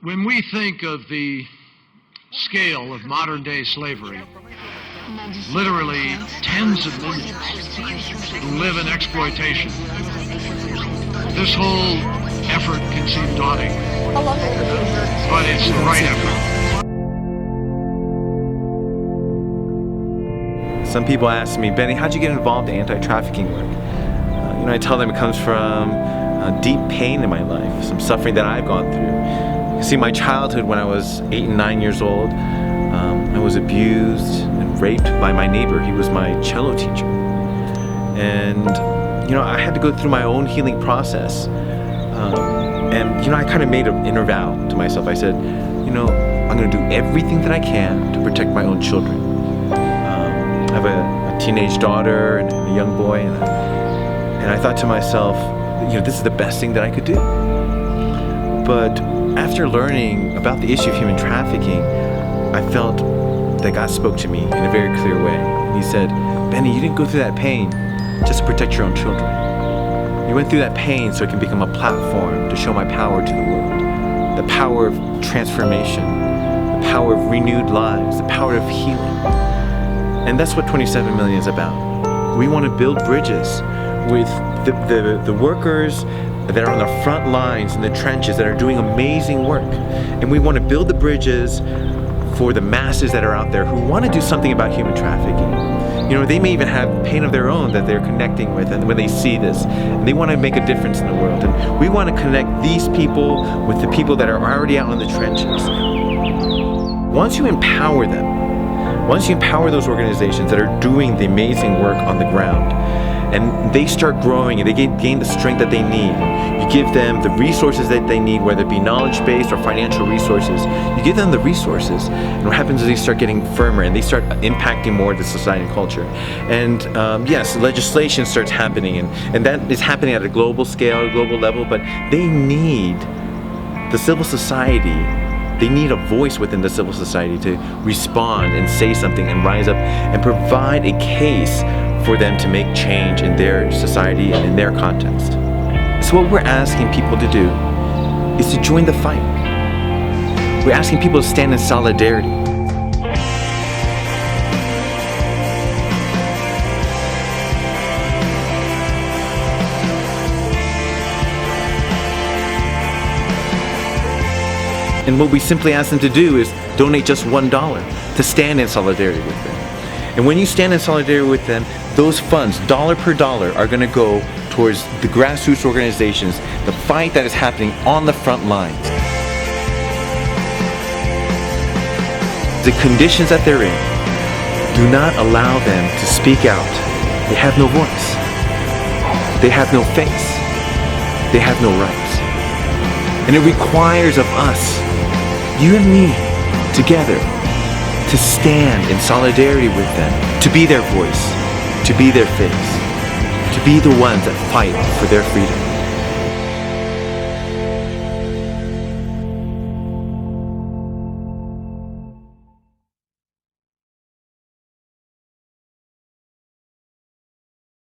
When we think of the scale of modern-day slavery, literally tens of millions who live in exploitation, this whole effort can seem daunting, but it's the right effort. Some people ask me, Benny, how'd you get involved in anti-trafficking work? I tell them it comes from deep pain in my life, some suffering that I've gone through. You see, my childhood, when I was 8 and 9 years old, I was abused and raped by my neighbor. He was my cello teacher. And, I had to go through my own healing process. I kind of made an inner vow to myself. I said, I'm going to do everything that I can to protect my own children. I have a teenage daughter and a young boy, and I thought to myself, this is the best thing that I could do. But after learning about the issue of human trafficking, I felt that God spoke to me in a very clear way. He said, Benny, you didn't go through that pain just to protect your own children. You went through that pain so it can become a platform to show my power to the world. The power of transformation, the power of renewed lives, the power of healing. And that's what 27 Million is about. We want to build bridges with the workers that are on the front lines in the trenches that are doing amazing work. And we want to build the bridges for the masses that are out there who want to do something about human trafficking. They may even have pain of their own that they're connecting with, and when they see this, and they want to make a difference in the world. And we want to connect these people with the people that are already out in the trenches. Once you empower them, once you empower those organizations that are doing the amazing work on the ground, and they start growing and they gain the strength that they need, you give them the resources that they need, whether it be knowledge-based or financial resources. You give them the resources, and what happens is they start getting firmer and they start impacting more of the society and culture. And yes, legislation starts happening, and that is happening at a global scale, a global level, but they need the civil society. They need a voice within the civil society to respond and say something and rise up and provide a case for them to make change in their society and in their context. So what we're asking people to do is to join the fight. We're asking people to stand in solidarity. And what we simply ask them to do is donate just $1 to stand in solidarity with them. And when you stand in solidarity with them, those funds, dollar per dollar, are going to go towards the grassroots organizations, the fight that is happening on the front lines. The conditions that they're in do not allow them to speak out. They have no voice. They have no face. They have no rights. And it requires of us, you and me, together, to stand in solidarity with them, to be their voice, to be their face, to be the ones that fight for their freedom.